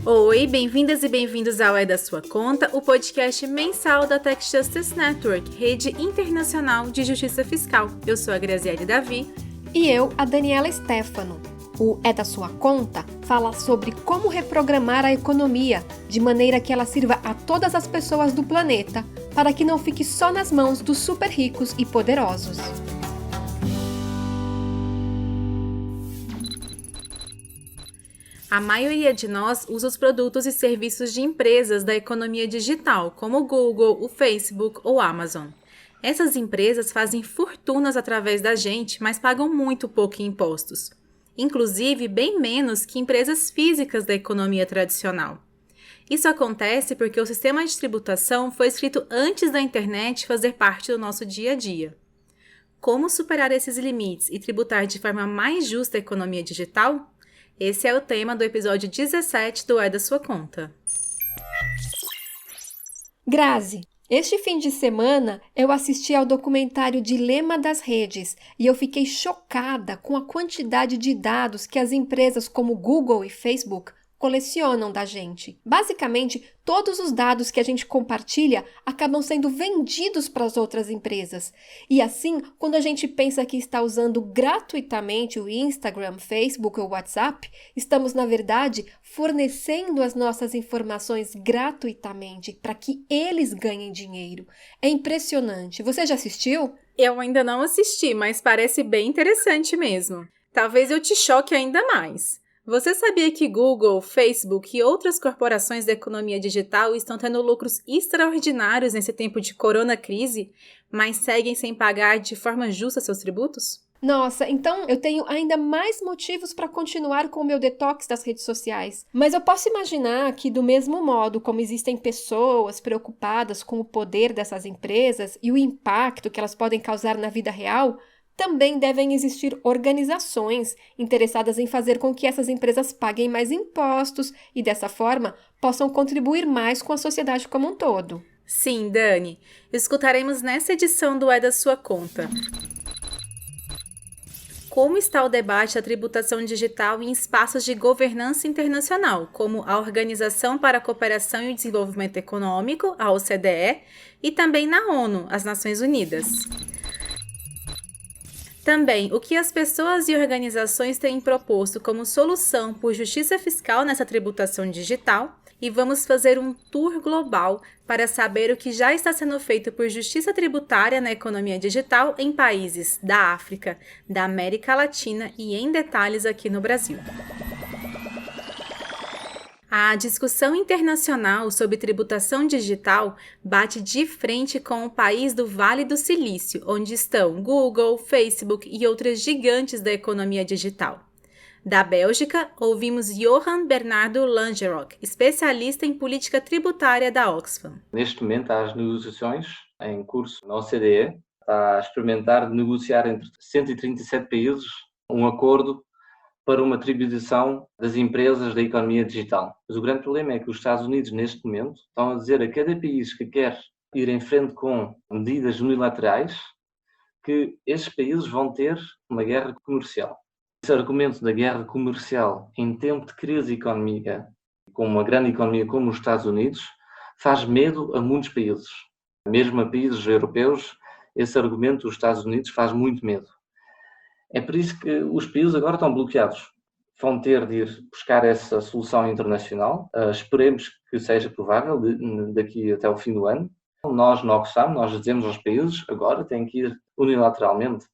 Oi, bem-vindas e bem-vindos ao É da Sua Conta, o podcast mensal da Tax Justice Network, rede internacional de justiça fiscal. Eu sou a Graziele Davi. E eu, a Daniela Stefano. O É da Sua Conta fala sobre como reprogramar a economia, de maneira que ela sirva a todas as pessoas do planeta, para que não fique só nas mãos dos super ricos e poderosos. A maioria de nós usa os produtos e serviços de empresas da economia digital, como o Google, o Facebook ou Amazon. Essas empresas fazem fortunas através da gente, mas pagam muito pouco em impostos. Inclusive, bem menos que empresas físicas da economia tradicional. Isso acontece porque o sistema de tributação foi escrito antes da internet fazer parte do nosso dia a dia. Como superar esses limites e tributar de forma mais justa a economia digital? Esse é o tema do episódio 17 do É da Sua Conta. Grazi, este fim de semana eu assisti ao documentário Dilema das Redes e eu fiquei chocada com a quantidade de dados que as empresas como Google e Facebook colecionam da gente. Basicamente, todos os dados que a gente compartilha acabam sendo vendidos para as outras empresas. E assim, quando a gente pensa que está usando gratuitamente o Instagram, Facebook ou WhatsApp, estamos, na verdade, fornecendo as nossas informações gratuitamente para que eles ganhem dinheiro. É impressionante. Você já assistiu? Eu ainda não assisti, mas parece bem interessante mesmo. Talvez eu te choque ainda mais. Você sabia que Google, Facebook e outras corporações da economia digital estão tendo lucros extraordinários nesse tempo de coronacrise, mas seguem sem pagar de forma justa seus tributos? Nossa, então eu tenho ainda mais motivos para continuar com o meu detox das redes sociais. Mas eu posso imaginar que, do mesmo modo como existem pessoas preocupadas com o poder dessas empresas e o impacto que elas podem causar na vida real, também devem existir organizações interessadas em fazer com que essas empresas paguem mais impostos e, dessa forma, possam contribuir mais com a sociedade como um todo. Sim, Dani. Escutaremos nessa edição do É da Sua Conta. Como está o debate da tributação digital em espaços de governança internacional, como a Organização para a Cooperação e o Desenvolvimento Econômico, a OCDE, e também na ONU, as Nações Unidas. Também, o que as pessoas e organizações têm proposto como solução por justiça fiscal nessa tributação digital, e vamos fazer um tour global para saber o que já está sendo feito por justiça tributária na economia digital em países da África, da América Latina e em detalhes aqui no Brasil. A discussão internacional sobre tributação digital bate de frente com o país do Vale do Silício, onde estão Google, Facebook e outras gigantes da economia digital. Da Bélgica, ouvimos Johan Bernardo Langerock, especialista em política tributária da Oxfam. Neste momento, há as negociações em curso na OCDE, está a experimentar negociar entre 137 países um acordo para uma tributação das empresas da economia digital. Mas o grande problema é que os Estados Unidos, neste momento, estão a dizer a cada país que quer ir em frente com medidas unilaterais que estes países vão ter uma guerra comercial. Esse argumento da guerra comercial em tempo de crise económica, com uma grande economia como os Estados Unidos, faz medo a muitos países. Mesmo a países europeus, esse argumento dos Estados Unidos faz muito medo. É por isso que os países agora estão bloqueados. Vão ter de ir buscar essa solução internacional. Esperemos que seja provável daqui até o fim do ano. Nós, no Oxfam, nós dizemos aos países agora têm que ir unilateralmente,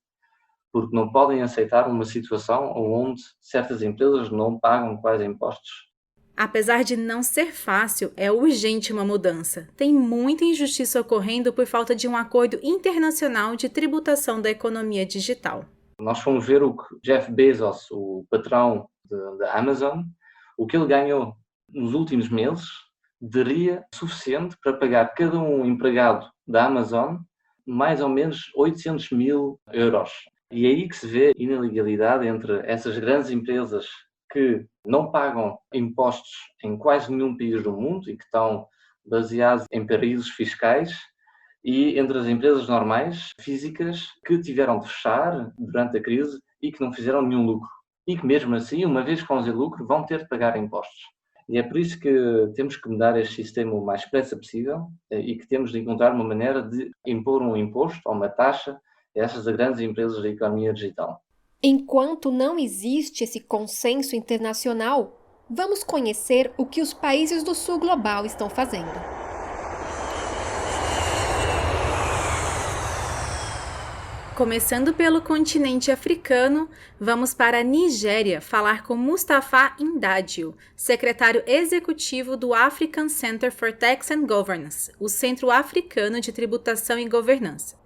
porque não podem aceitar uma situação onde certas empresas não pagam quase impostos. Apesar de não ser fácil, é urgente uma mudança. Tem muita injustiça ocorrendo por falta de um acordo internacional de tributação da economia digital. Nós fomos ver o que Jeff Bezos, o patrão da Amazon, o que ele ganhou nos últimos meses, daria suficiente para pagar cada um empregado da Amazon mais ou menos 800 mil euros. E é aí que se vê a ilegalidade entre essas grandes empresas que não pagam impostos em quase nenhum país do mundo e que estão baseados em paraísos fiscais, e entre as empresas normais, físicas, que tiveram de fechar durante a crise e que não fizeram nenhum lucro. E que mesmo assim, uma vez com o lucro, vão ter de pagar impostos. E é por isso que temos que mudar este sistema o mais depressa possível e que temos de encontrar uma maneira de impor um imposto ou uma taxa a estas grandes empresas da economia digital. Enquanto não existe esse consenso internacional, vamos conhecer o que os países do Sul Global estão fazendo. Começando pelo continente africano, vamos para a Nigéria falar com Mustafa Indadio, secretário executivo do African Center for Tax and Governance, o Centro Africano de Tributação e Governança.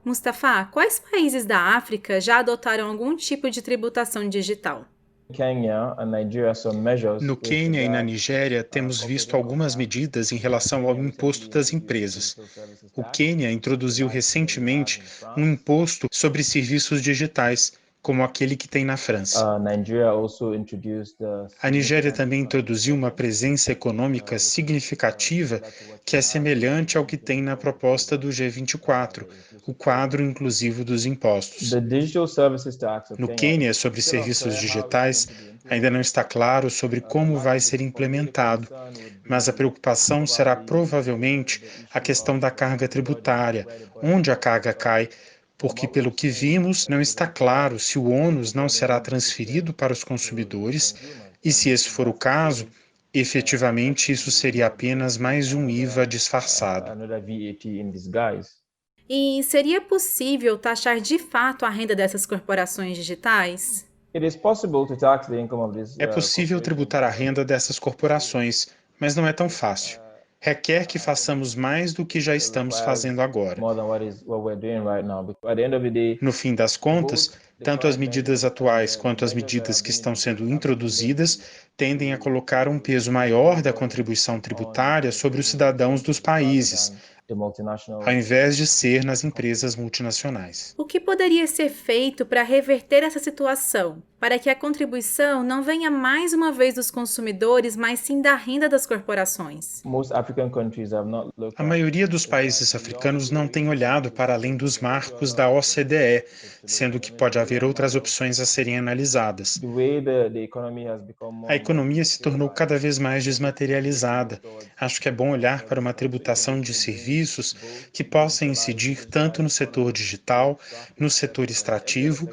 Mustafa, quais países da África já adotaram algum tipo de tributação digital? No Quênia e na Nigéria, temos visto algumas medidas em relação ao imposto das empresas. O Quênia introduziu recentemente um imposto sobre serviços digitais, como aquele que tem na França. A Nigéria também introduziu uma presença econômica significativa que é semelhante ao que tem na proposta do G24, o quadro inclusivo dos impostos. No Quênia, sobre serviços digitais, ainda não está claro sobre como vai ser implementado, mas a preocupação será provavelmente a questão da carga tributária, onde a carga cai, porque, pelo que vimos, não está claro se o ônus não será transferido para os consumidores e, se esse for o caso, efetivamente isso seria apenas mais um IVA disfarçado. E seria possível taxar de fato a renda dessas corporações digitais? É possível tributar a renda dessas corporações, mas não é tão fácil. Requer que façamos mais do que já estamos fazendo agora. No fim das contas, tanto as medidas atuais quanto as medidas que estão sendo introduzidas tendem a colocar um peso maior da contribuição tributária sobre os cidadãos dos países, ao invés de ser nas empresas multinacionais. O que poderia ser feito para reverter essa situação, para que a contribuição não venha mais uma vez dos consumidores, mas sim da renda das corporações? A maioria dos países africanos não tem olhado para além dos marcos da OCDE, sendo que pode haver outras opções a serem analisadas. A economia se tornou cada vez mais desmaterializada. Acho que é bom olhar para uma tributação de serviços que possa incidir tanto no setor digital, no setor extrativo,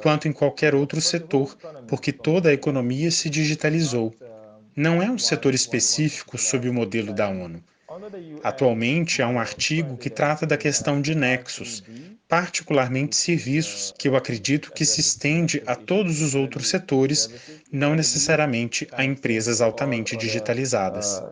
quanto em qualquer outro setor, porque toda a economia se digitalizou. Não é um setor específico sob o modelo da ONU. Atualmente, há um artigo que trata da questão de nexos, particularmente serviços, que eu acredito que se estende a todos os outros setores, não necessariamente a empresas altamente digitalizadas.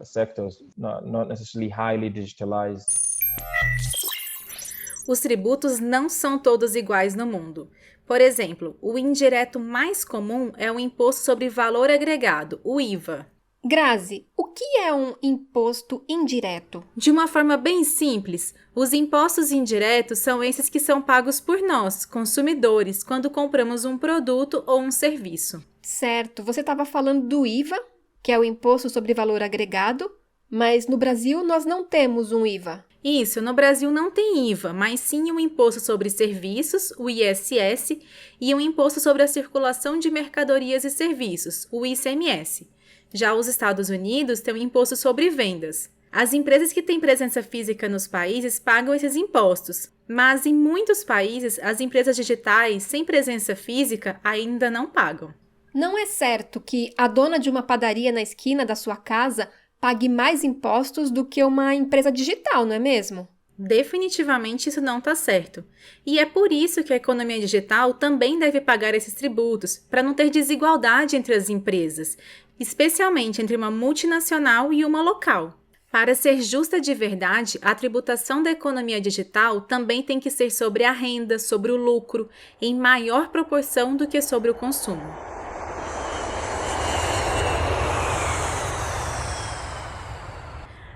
Os tributos não são todos iguais no mundo. Por exemplo, o indireto mais comum é o Imposto sobre Valor Agregado, o IVA. Grazi, o que é um imposto indireto? De uma forma bem simples, os impostos indiretos são esses que são pagos por nós, consumidores, quando compramos um produto ou um serviço. Certo, você estava falando do IVA, que é o Imposto sobre Valor Agregado, mas no Brasil nós não temos um IVA. Isso, no Brasil não tem IVA, mas sim um imposto sobre serviços, o ISS, e um imposto sobre a circulação de mercadorias e serviços, o ICMS. Já os Estados Unidos têm um imposto sobre vendas. As empresas que têm presença física nos países pagam esses impostos, mas em muitos países as empresas digitais sem presença física ainda não pagam. Não é certo que a dona de uma padaria na esquina da sua casa pague mais impostos do que uma empresa digital, não é mesmo? Definitivamente isso não está certo. E é por isso que a economia digital também deve pagar esses tributos, para não ter desigualdade entre as empresas, especialmente entre uma multinacional e uma local. Para ser justa de verdade, a tributação da economia digital também tem que ser sobre a renda, sobre o lucro, em maior proporção do que sobre o consumo.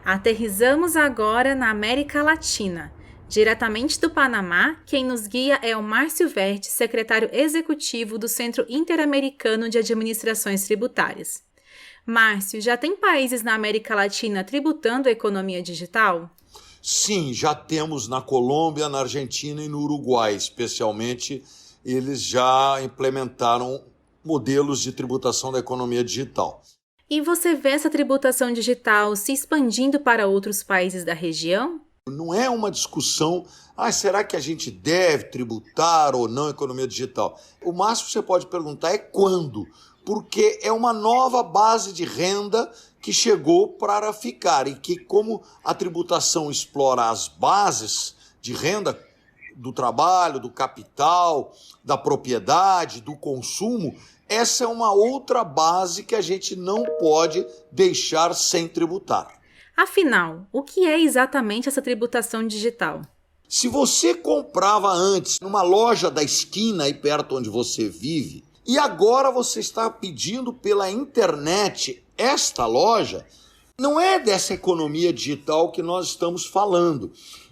Aterrissamos agora na América Latina. Diretamente do Panamá, quem nos guia é o Márcio Verde, secretário executivo do Centro Interamericano de Administrações Tributárias. Márcio, já tem países na América Latina tributando a economia digital? Sim, já temos na Colômbia, na Argentina e no Uruguai, especialmente, eles já implementaram modelos de tributação da economia digital. E você vê essa tributação digital se expandindo para outros países da região? Não é uma discussão, será que a gente deve tributar ou não a economia digital? O máximo que você pode perguntar é quando, porque é uma nova base de renda que chegou para ficar e que, como a tributação explora as bases de renda do trabalho, do capital, da propriedade, do consumo, essa é uma outra base que a gente não pode deixar sem tributar. Afinal, o que é exatamente essa tributação digital? Se você comprava antes numa loja da esquina aí perto onde você vive, e agora você está pedindo pela internet esta loja, não é dessa economia digital que nós estamos falando.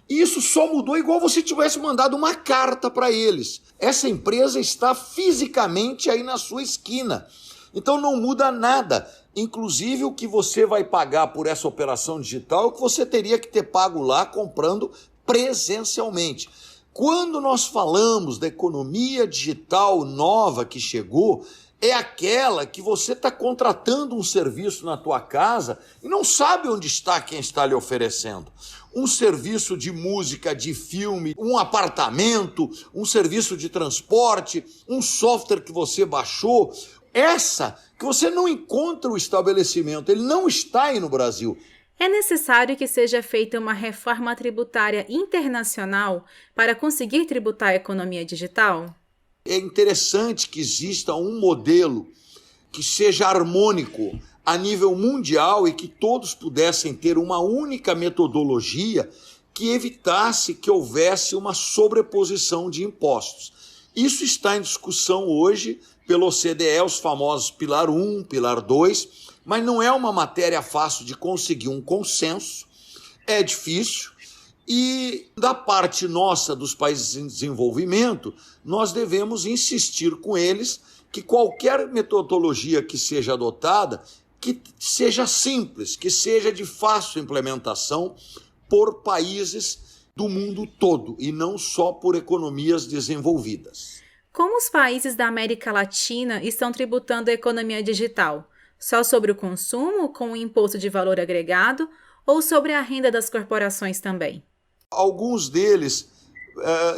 Isso só mudou igual você tivesse mandado uma carta para eles. Essa empresa está fisicamente aí na sua esquina. Então não muda nada. Inclusive o que você vai pagar por essa operação digital é o que você teria que ter pago lá comprando presencialmente. Quando nós falamos da economia digital nova que chegou, é aquela que você está contratando um serviço na tua casa e não sabe onde está quem está lhe oferecendo. Um serviço de música, de filme, um apartamento, um serviço de transporte, um software que você baixou. Essa que você não encontra o estabelecimento, ele não está aí no Brasil. É necessário que seja feita uma reforma tributária internacional para conseguir tributar a economia digital? É interessante que exista um modelo que seja harmônico a nível mundial e que todos pudessem ter uma única metodologia que evitasse que houvesse uma sobreposição de impostos. Isso está em discussão hoje pelo OCDE, os famosos Pilar 1, Pilar 2, mas não é uma matéria fácil de conseguir um consenso, é difícil. E da parte nossa, dos países em desenvolvimento, nós devemos insistir com eles que qualquer metodologia que seja adotada, que seja simples, que seja de fácil implementação por países do mundo todo e não só por economias desenvolvidas. Como os países da América Latina estão tributando a economia digital? Só sobre o consumo, com o imposto de valor agregado, ou sobre a renda das corporações também? Alguns deles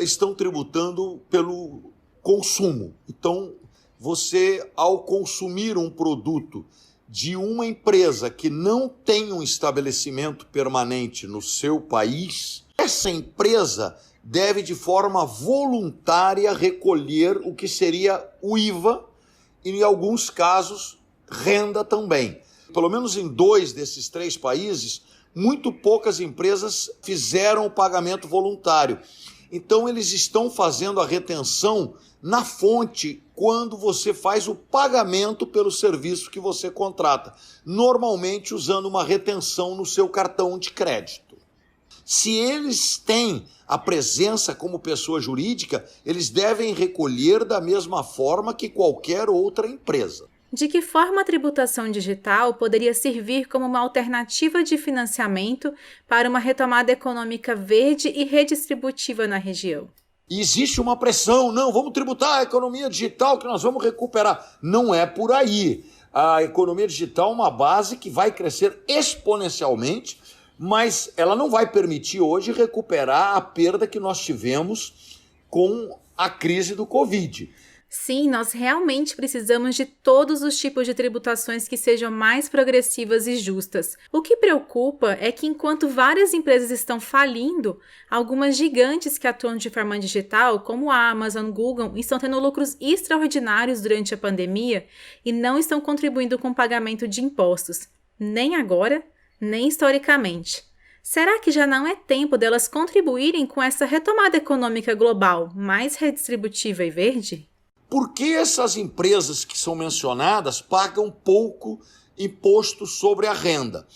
estão tributando pelo consumo. Então, você, ao consumir um produto de uma empresa que não tem um estabelecimento permanente no seu país, essa empresa deve, de forma voluntária, recolher o que seria o IVA e, em alguns casos, renda também. Pelo menos em 2 desses 3 países, muito poucas empresas fizeram o pagamento voluntário. Então, eles estão fazendo a retenção na fonte quando você faz o pagamento pelo serviço que você contrata, normalmente usando uma retenção no seu cartão de crédito. Se eles têm a presença como pessoa jurídica, eles devem recolher da mesma forma que qualquer outra empresa. De que forma a tributação digital poderia servir como uma alternativa de financiamento para uma retomada econômica verde e redistributiva na região? E existe uma pressão, não, vamos tributar a economia digital que nós vamos recuperar. Não é por aí. A economia digital é uma base que vai crescer exponencialmente, mas ela não vai permitir hoje recuperar a perda que nós tivemos com a crise do Covid. Sim, nós realmente precisamos de todos os tipos de tributações que sejam mais progressivas e justas. O que preocupa é que, enquanto várias empresas estão falindo, algumas gigantes que atuam de forma digital, como a Amazon, Google, estão tendo lucros extraordinários durante a pandemia e não estão contribuindo com o pagamento de impostos, nem agora, nem historicamente. Será que já não é tempo delas contribuírem com essa retomada econômica global mais redistributiva e verde? Por que essas empresas que são mencionadas pagam pouco imposto sobre a renda?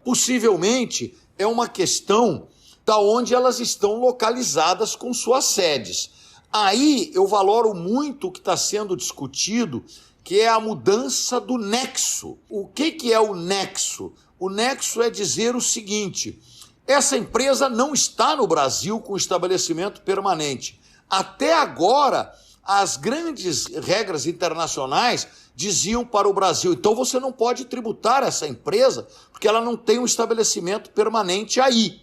Possivelmente é uma questão da onde elas estão localizadas com suas sedes. Aí eu valoro muito o que está sendo discutido, que é a mudança do nexo. O que é o nexo? O nexo é dizer o seguinte: essa empresa não está no Brasil com estabelecimento permanente. Até agora, as grandes regras internacionais diziam para o Brasil, então você não pode tributar essa empresa porque ela não tem um estabelecimento permanente aí.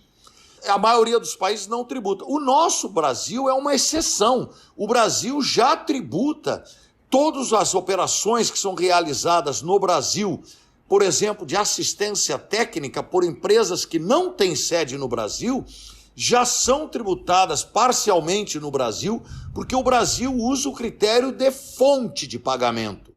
A maioria dos países não tributa. O nosso Brasil é uma exceção. O Brasil já tributa todas as operações que são realizadas no Brasil, por exemplo, de assistência técnica por empresas que não têm sede no Brasil, já são tributadas parcialmente no Brasil, porque o Brasil usa o critério de fonte de pagamento.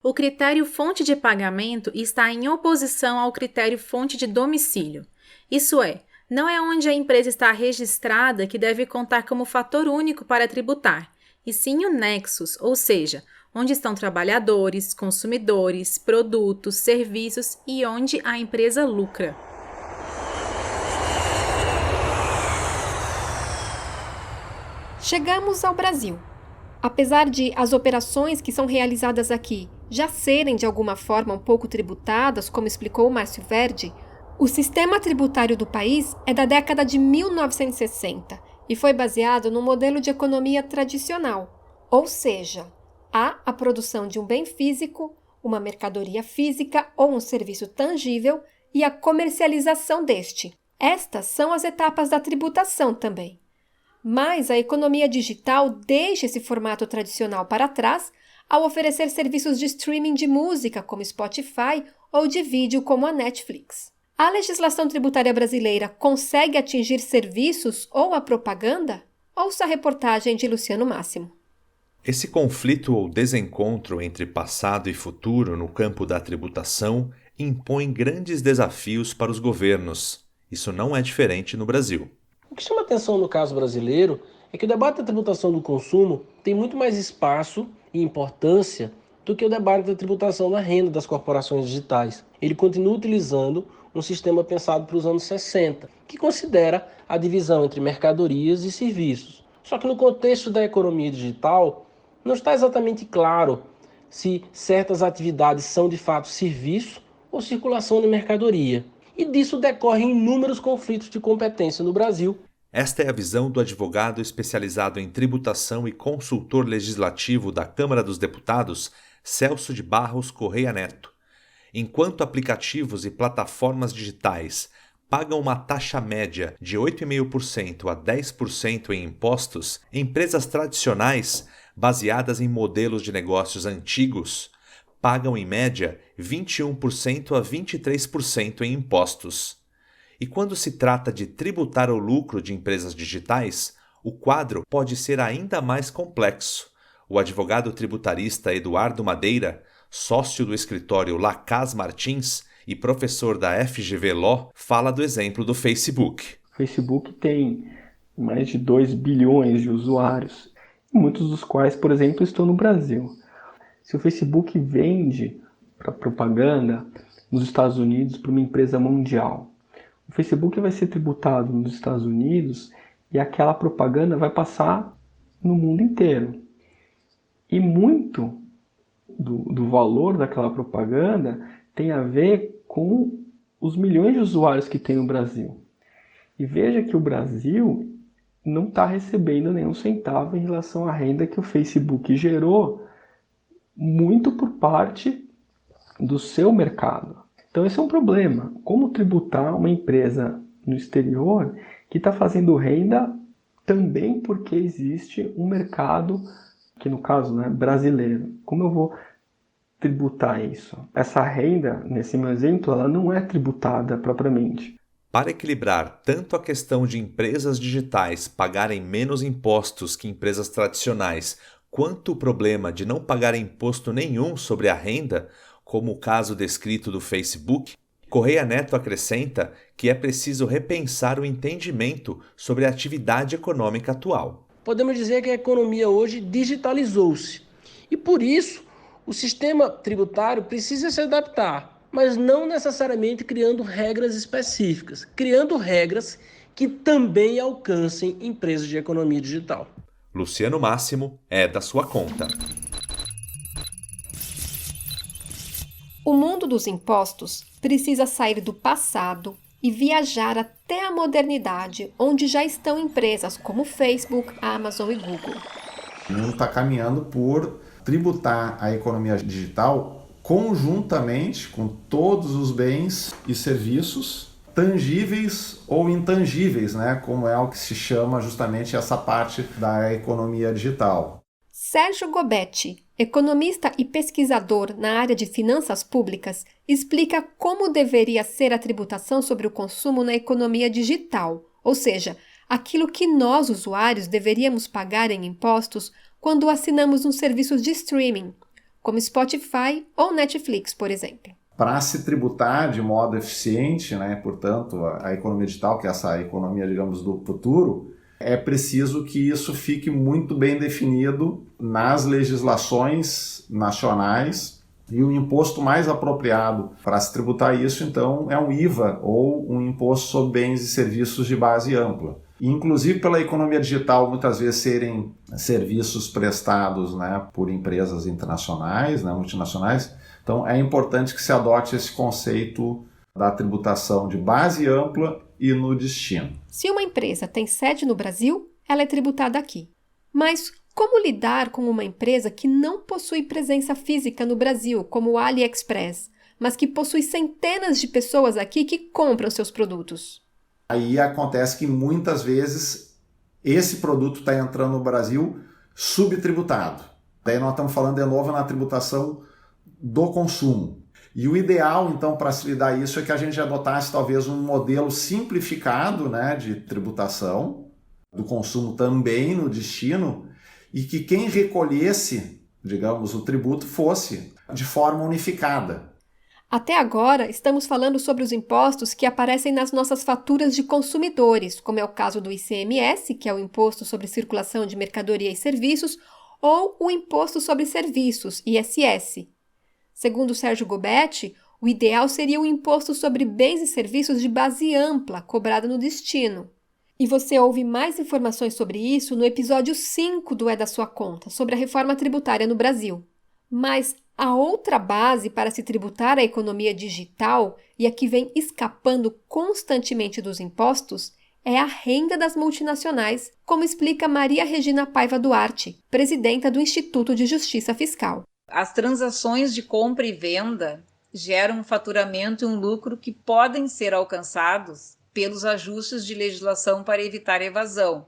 O critério fonte de pagamento está em oposição ao critério fonte de domicílio. Isso é, não é onde a empresa está registrada que deve contar como fator único para tributar, e sim o nexus, ou seja, onde estão trabalhadores, consumidores, produtos, serviços e onde a empresa lucra. Chegamos ao Brasil. Apesar de as operações que são realizadas aqui já serem de alguma forma um pouco tributadas, como explicou o Márcio Verdi, o sistema tributário do país é da década de 1960 e foi baseado no modelo de economia tradicional, ou seja, há a produção de um bem físico, uma mercadoria física ou um serviço tangível e a comercialização deste. Estas são as etapas da tributação também. Mas a economia digital deixa esse formato tradicional para trás ao oferecer serviços de streaming de música, como Spotify, ou de vídeo, como a Netflix. A legislação tributária brasileira consegue atingir serviços ou a propaganda? Ouça a reportagem de Luciano Máximo. Esse conflito ou desencontro entre passado e futuro no campo da tributação impõe grandes desafios para os governos. Isso não é diferente no Brasil. O que chama atenção no caso brasileiro é que o debate da tributação do consumo tem muito mais espaço e importância do que o debate da tributação da renda das corporações digitais. Ele continua utilizando um sistema pensado para os anos 60, que considera a divisão entre mercadorias e serviços. Só que no contexto da economia digital, não está exatamente claro se certas atividades são de fato serviço ou circulação de mercadoria. E disso decorrem inúmeros conflitos de competência no Brasil. Esta é a visão do advogado especializado em tributação e consultor legislativo da Câmara dos Deputados, Celso de Barros Correia Neto. Enquanto aplicativos e plataformas digitais pagam uma taxa média de 8,5% a 10% em impostos, empresas tradicionais, baseadas em modelos de negócios antigos, pagam em média 21% a 23% em impostos. E quando se trata de tributar o lucro de empresas digitais, o quadro pode ser ainda mais complexo. O advogado tributarista Eduardo Madeira, sócio do escritório Lacaz Martins e professor da FGV Law, fala do exemplo do Facebook. O Facebook tem mais de 2 bilhões de usuários, muitos dos quais, por exemplo, estão no Brasil. Se o Facebook vende para propaganda nos Estados Unidos para uma empresa mundial, o Facebook vai ser tributado nos Estados Unidos e aquela propaganda vai passar no mundo inteiro. E muito do valor daquela propaganda tem a ver com os milhões de usuários que tem no Brasil. E veja que o Brasil não está recebendo nenhum centavo em relação à renda que o Facebook gerou, muito por parte do seu mercado. Então esse é um problema. Como tributar uma empresa no exterior que está fazendo renda também porque existe um mercado, que no caso, brasileiro. Como eu vou tributar isso? Essa renda, nesse meu exemplo, ela não é tributada propriamente. Para equilibrar tanto a questão de empresas digitais pagarem menos impostos que empresas tradicionais, quanto o problema de não pagar imposto nenhum sobre a renda, como o caso descrito do Facebook, Correia Neto acrescenta que é preciso repensar o entendimento sobre a atividade econômica atual. Podemos dizer que a economia hoje digitalizou-se e, por isso, o sistema tributário precisa se adaptar, mas não necessariamente criando regras específicas, criando regras que também alcancem empresas de economia digital. Luciano Máximo é da sua conta. O mundo dos impostos precisa sair do passado e viajar até a modernidade, onde já estão empresas como Facebook, Amazon e Google. O mundo está caminhando por tributar a economia digital conjuntamente com todos os bens e serviços tangíveis ou intangíveis, né? Como é o que se chama justamente essa parte da economia digital. Sérgio Gobetti, economista e pesquisador na área de finanças públicas, explica como deveria ser a tributação sobre o consumo na economia digital, ou seja, aquilo que nós, usuários, deveríamos pagar em impostos quando assinamos uns serviços de streaming, como Spotify ou Netflix, por exemplo. Para se tributar de modo eficiente, né, portanto, a economia digital, que é essa economia, digamos, do futuro, é preciso que isso fique muito bem definido nas legislações nacionais, e o imposto mais apropriado para se tributar isso, então, é um IVA, ou um imposto sobre bens e serviços de base ampla. E, inclusive, pela economia digital, muitas vezes serem serviços prestados, né, por empresas internacionais, né, multinacionais, então é importante que se adote esse conceito da tributação de base ampla e no destino. Se uma empresa tem sede no Brasil, ela é tributada aqui. Mas como lidar com uma empresa que não possui presença física no Brasil, como o AliExpress, mas que possui centenas de pessoas aqui que compram seus produtos? Aí acontece que muitas vezes esse produto está entrando no Brasil subtributado. Daí nós estamos falando de novo na tributação do consumo. E o ideal, então, para se lidar isso é que a gente adotasse talvez um modelo simplificado, né, de tributação do consumo também no destino, e que quem recolhesse, digamos, o tributo fosse de forma unificada. Até agora, estamos falando sobre os impostos que aparecem nas nossas faturas de consumidores, como é o caso do ICMS, que é o Imposto sobre Circulação de Mercadoria e Serviços, ou o Imposto sobre Serviços, ISS. Segundo Sérgio Gobetti, o ideal seria o imposto sobre bens e serviços de base ampla, cobrado no destino. E você ouve mais informações sobre isso no episódio 5 do É da Sua Conta, sobre a reforma tributária no Brasil. Mas a outra base para se tributar a economia digital, e a que vem escapando constantemente dos impostos, é a renda das multinacionais, como explica Maria Regina Paiva Duarte, presidenta do Instituto de Justiça Fiscal. As transações de compra e venda geram um faturamento e um lucro que podem ser alcançados pelos ajustes de legislação para evitar evasão.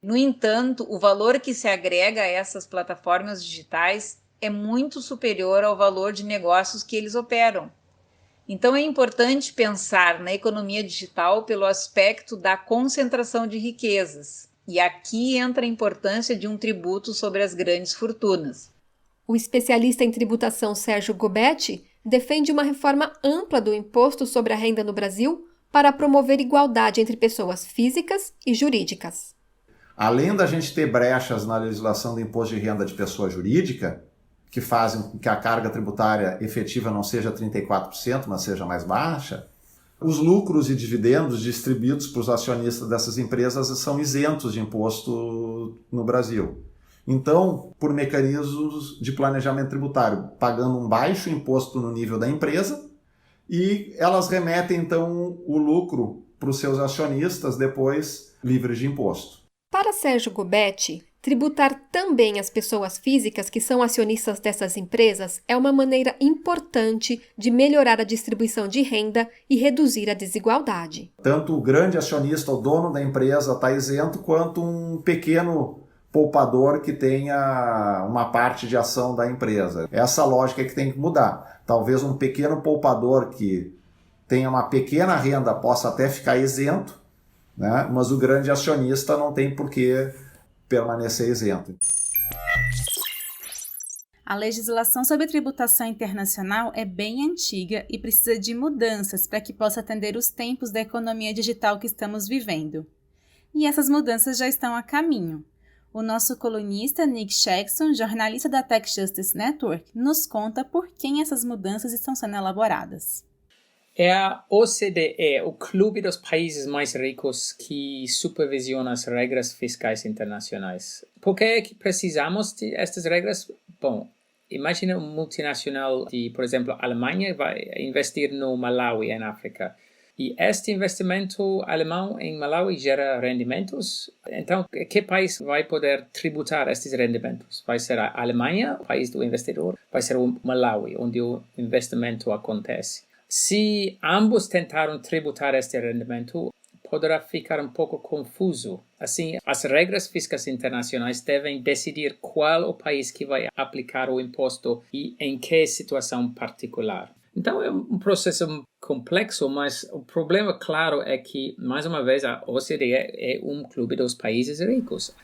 No entanto, o valor que se agrega a essas plataformas digitais é muito superior ao valor de negócios que eles operam. Então é importante pensar na economia digital pelo aspecto da concentração de riquezas. E aqui entra a importância de um tributo sobre as grandes fortunas. O especialista em tributação Sérgio Gobetti defende uma reforma ampla do imposto sobre a renda no Brasil para promover igualdade entre pessoas físicas e jurídicas. Além da gente ter brechas na legislação do imposto de renda de pessoa jurídica, que fazem com que a carga tributária efetiva não seja 34%, mas seja mais baixa, os lucros e dividendos distribuídos para os acionistas dessas empresas são isentos de imposto no Brasil. Então, por mecanismos de planejamento tributário, pagando um baixo imposto no nível da empresa, e elas remetem, então, o lucro para os seus acionistas depois livres de imposto. Para Sérgio Gobetti, tributar também as pessoas físicas que são acionistas dessas empresas é uma maneira importante de melhorar a distribuição de renda e reduzir a desigualdade. Tanto o grande acionista, o dono da empresa, está isento, quanto um pequeno poupador que tenha uma parte de ação da empresa. Essa lógica é que tem que mudar. Talvez um pequeno poupador que tenha uma pequena renda possa até ficar isento, né? Mas o grande acionista não tem por que permanecer isento. A legislação sobre tributação internacional é bem antiga e precisa de mudanças para que possa atender os tempos da economia digital que estamos vivendo. E essas mudanças já estão a caminho. O nosso colunista Nick Jackson, jornalista da Tech Justice Network, nos conta por que essas mudanças estão sendo elaboradas. É a OCDE, o Clube dos Países Mais Ricos, que supervisiona as regras fiscais internacionais. Por que é que precisamos destas regras? Bom, imagina um multinacional de, por exemplo, Alemanha vai investir no Malawi, em África. E este investimento alemão em Malawi gera rendimentos. Então, que país vai poder tributar estes rendimentos? Vai ser a Alemanha, o país do investidor? Vai ser o Malawi, onde o investimento acontece? Se ambos tentaram tributar este rendimento, poderá ficar um pouco confuso. Assim, as regras fiscais internacionais devem decidir qual o país que vai aplicar o imposto e em que situação particular. Então, é um processo complexo, mas o problema, claro, é que, mais uma vez, a OCDE é um clube dos países ricos.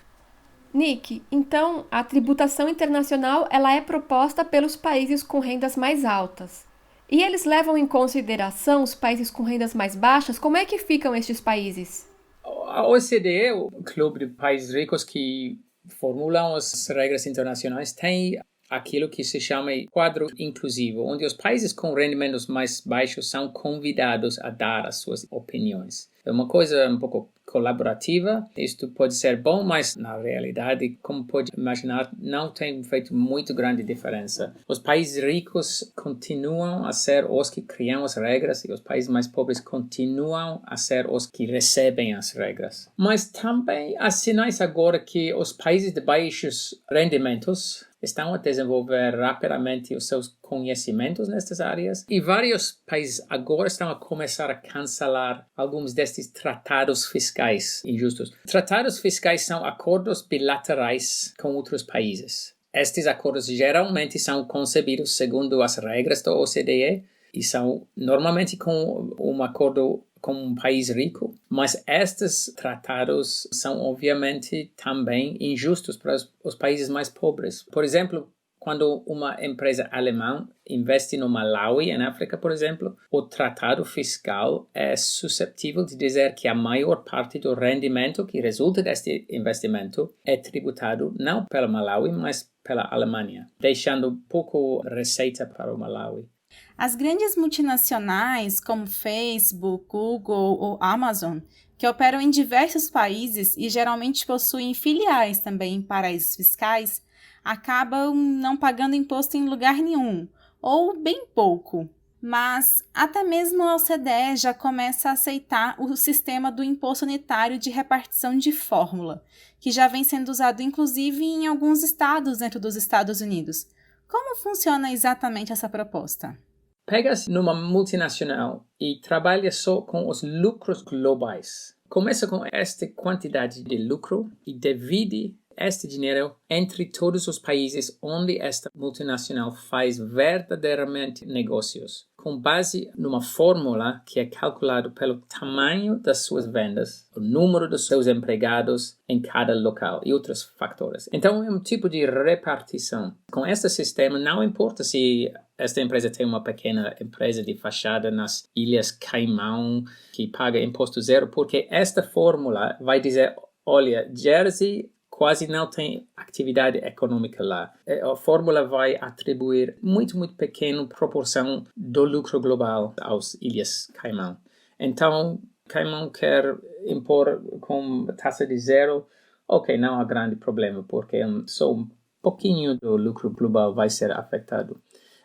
Nick, então, a tributação internacional ela é proposta pelos países com rendas mais altas. E eles levam em consideração os países com rendas mais baixas? Como é que ficam estes países? A OCDE, o clube de países ricos que formulam as regras internacionais, tem aquilo que se chama quadro inclusivo, onde os países com rendimentos mais baixos são convidados a dar as suas opiniões. É uma coisa um pouco colaborativa. Isto pode ser bom, mas na realidade, como pode imaginar, não tem feito muito grande diferença. Os países ricos continuam a ser os que criam as regras e os países mais pobres continuam a ser os que recebem as regras. Mas também há sinais agora que os países de baixos rendimentos estão a desenvolver rapidamente os seus conhecimentos nestas áreas e vários países agora estão a começar a cancelar alguns destes tratados fiscais injustos. Tratados fiscais são acordos bilaterais com outros países. Estes acordos geralmente são concebidos segundo as regras da OCDE e são normalmente com um acordo com um país rico, mas estes tratados são obviamente também injustos para os países mais pobres. Por exemplo, quando uma empresa alemã investe no Malawi, em África, por exemplo, o tratado fiscal é suscetível de dizer que a maior parte do rendimento que resulta deste investimento é tributado não pela Malawi, mas pela Alemanha, deixando pouco receita para o Malawi. As grandes multinacionais, como Facebook, Google ou Amazon, que operam em diversos países e geralmente possuem filiais também em paraísos fiscais, acabam não pagando imposto em lugar nenhum, ou bem pouco. Mas até mesmo a OCDE já começa a aceitar o sistema do imposto unitário de repartição de fórmula, que já vem sendo usado inclusive em alguns estados dentro dos Estados Unidos. Como funciona exatamente essa proposta? Pega-se numa multinacional e trabalha só com os lucros globais. Começa com esta quantidade de lucro e divide este dinheiro entre todos os países onde esta multinacional faz verdadeiramente negócios, com base numa fórmula que é calculada pelo tamanho das suas vendas, o número dos seus empregados em cada local e outros fatores. Então, é um tipo de repartição. Com este sistema, não importa se esta empresa tem uma pequena empresa de fachada nas Ilhas Caimão que paga imposto zero, porque esta fórmula vai dizer, olha, Jersey quase não tem atividade econômica lá. A fórmula vai atribuir muito pequena proporção do lucro global às Ilhas Caimão. Então, Caimão quer impor com taxa de zero, ok, não há grande problema, porque só um pouquinho do lucro global vai ser afetado.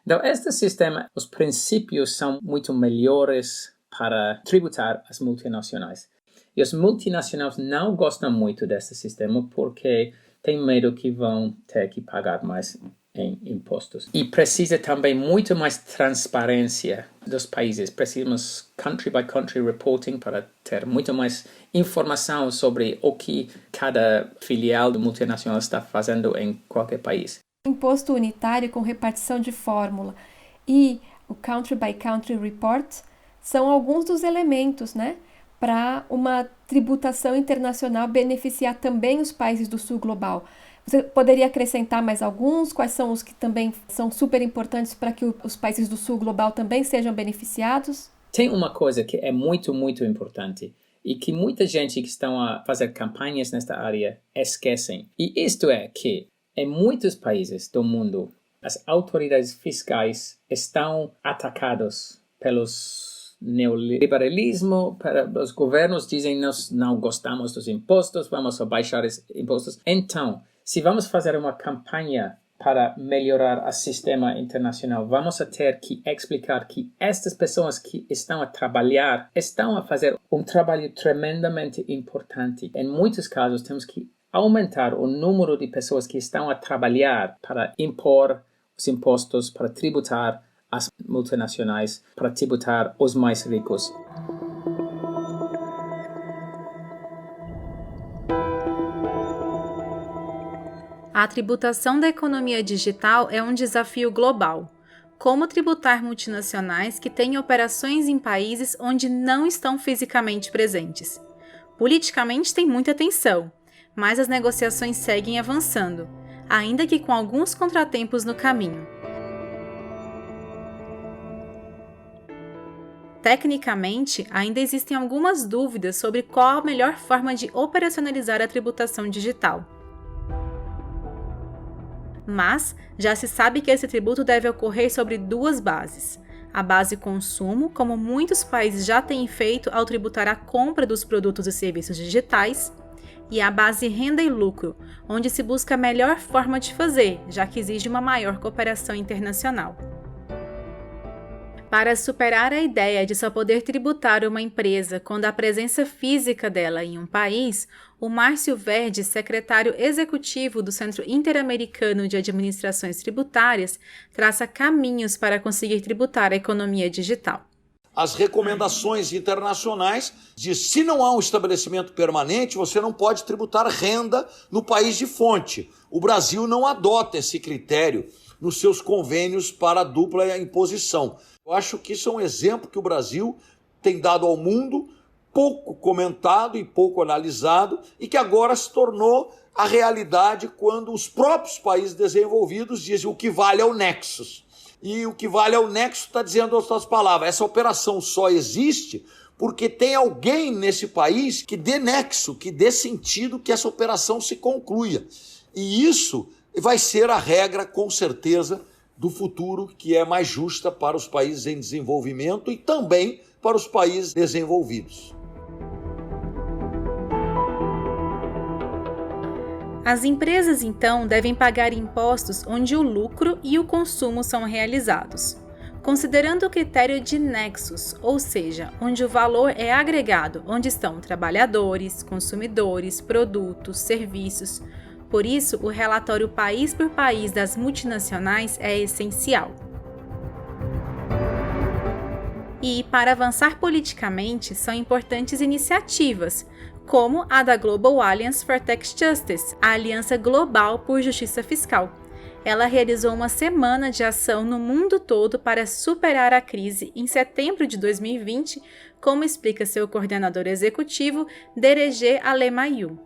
Então, este sistema, os princípios são muito melhores para tributar as multinacionais. E os multinacionais não gostam muito desse sistema porque têm medo que vão ter que pagar mais em impostos. E precisa também muito mais transparência dos países. Precisamos country by country reporting para ter muito mais informação sobre o que cada filial do multinacional está fazendo em qualquer país. Imposto unitário com repartição de fórmula e o country by country report são alguns dos elementos, né, para uma tributação internacional beneficiar também os países do sul global. Você poderia acrescentar mais alguns? Quais são os que também são super importantes para que os países do sul global também sejam beneficiados? Tem uma coisa que é muito importante e que muita gente que estão a fazer campanhas nesta área esquecem. E isto é que em muitos países do mundo, as autoridades fiscais estão atacadas pelos neoliberalismo, os governos dizem nós não gostamos dos impostos, vamos abaixar os impostos. Então, se vamos fazer uma campanha para melhorar o sistema internacional. Vamos ter que explicar que estas pessoas que estão a trabalhar estão a fazer um trabalho tremendamente importante. Em muitos casos, temos que aumentar o número de pessoas que estão a trabalhar para impor os impostos, para tributar as multinacionais, para tributar os mais ricos. A tributação da economia digital é um desafio global. Como tributar multinacionais que têm operações em países onde não estão fisicamente presentes? Politicamente tem muita tensão, mas as negociações seguem avançando, ainda que com alguns contratempos no caminho. Tecnicamente, ainda existem algumas dúvidas sobre qual a melhor forma de operacionalizar a tributação digital. Mas já se sabe que esse tributo deve ocorrer sobre duas bases. A base consumo, como muitos países já têm feito ao tributar a compra dos produtos e serviços digitais, e a base renda e lucro, onde se busca a melhor forma de fazer, já que exige uma maior cooperação internacional. Para superar a ideia de só poder tributar uma empresa quando a presença física dela em um país, o Márcio Verdi, secretário executivo do Centro Interamericano de Administrações Tributárias, traça caminhos para conseguir tributar a economia digital. As recomendações internacionais dizem que se não há um estabelecimento permanente, você não pode tributar renda no país de fonte. O Brasil não adota esse critério nos seus convênios para dupla imposição. Eu acho que isso é um exemplo que o Brasil tem dado ao mundo, pouco comentado e pouco analisado, e que agora se tornou a realidade quando os próprios países desenvolvidos dizem o que vale é o Nexus. E o que vale é o Nexus está dizendo outras palavras. Essa operação só existe porque tem alguém nesse país que dê nexo, que dê sentido que essa operação se concluia. E isso vai ser a regra, com certeza, do futuro, que é mais justa para os países em desenvolvimento e também para os países desenvolvidos. As empresas, então, devem pagar impostos onde o lucro e o consumo são realizados. Considerando o critério de nexus, ou seja, onde o valor é agregado, onde estão trabalhadores, consumidores, produtos, serviços. Por isso, o relatório país por país das multinacionais é essencial. E, para avançar politicamente, são importantes iniciativas, como a da Global Alliance for Tax Justice, a Aliança Global por Justiça Fiscal. Ela realizou uma semana de ação no mundo todo para superar a crise em setembro de 2020, como explica seu coordenador executivo, Derege Alemayu.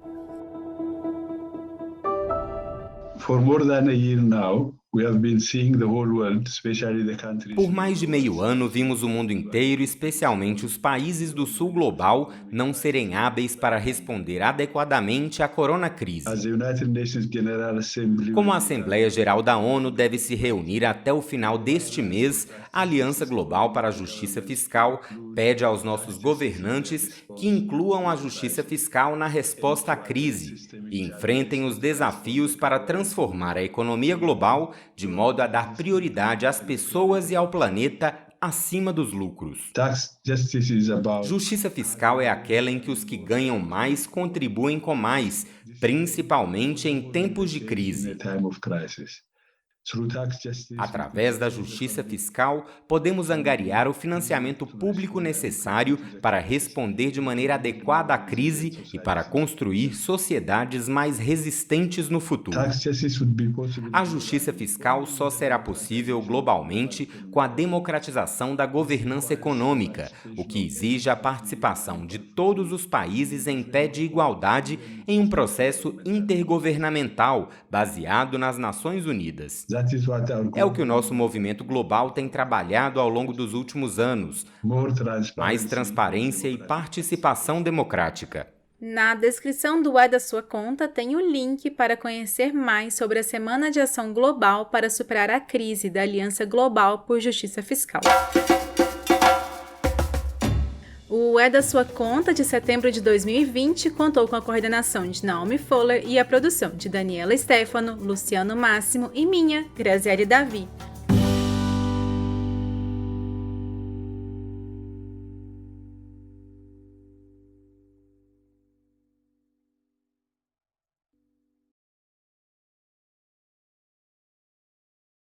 For more than a year now, we have been seeing the whole world, especially the countries. Por mais de meio ano, vimos o mundo inteiro, especialmente os países do sul global, não serem hábeis para responder adequadamente à coronacrise. As the United Nations General Assembly, Como a Assembleia Geral da ONU deve se reunir até o final deste mês, a Aliança Global para a Justiça Fiscal pede aos nossos governantes que incluam a justiça fiscal na resposta à crise e enfrentem os desafios para transformar a economia global de modo a dar prioridade às pessoas e ao planeta acima dos lucros. tax justice is about Justiça fiscal é aquela em que os que ganham mais contribuem com mais, principalmente em tempos de in crise. a time of crisis. Through tax justice, Através da justiça fiscal, podemos angariar o financiamento público necessário para responder de maneira adequada à crise e para construir sociedades mais resistentes no futuro. tax justice would be possible. A justiça fiscal só será possível globalmente com a democratização da governança econômica, o que exige a participação de todos os países em pé de igualdade em um processo intergovernamental baseado nas Nações Unidas. That is what our É o que o nosso movimento global tem trabalhado ao longo dos últimos anos: more transparency. mais transparência e participação democrática. Na descrição do É da Sua Conta tem o link para conhecer mais sobre a Semana de Ação Global para superar a crise da Aliança Global por Justiça Fiscal. O É da Sua Conta, de setembro de 2020, contou com a coordenação de Naomi Fowler e a produção de Daniela Stefano, Luciano Máximo e minha, Graziele Davi.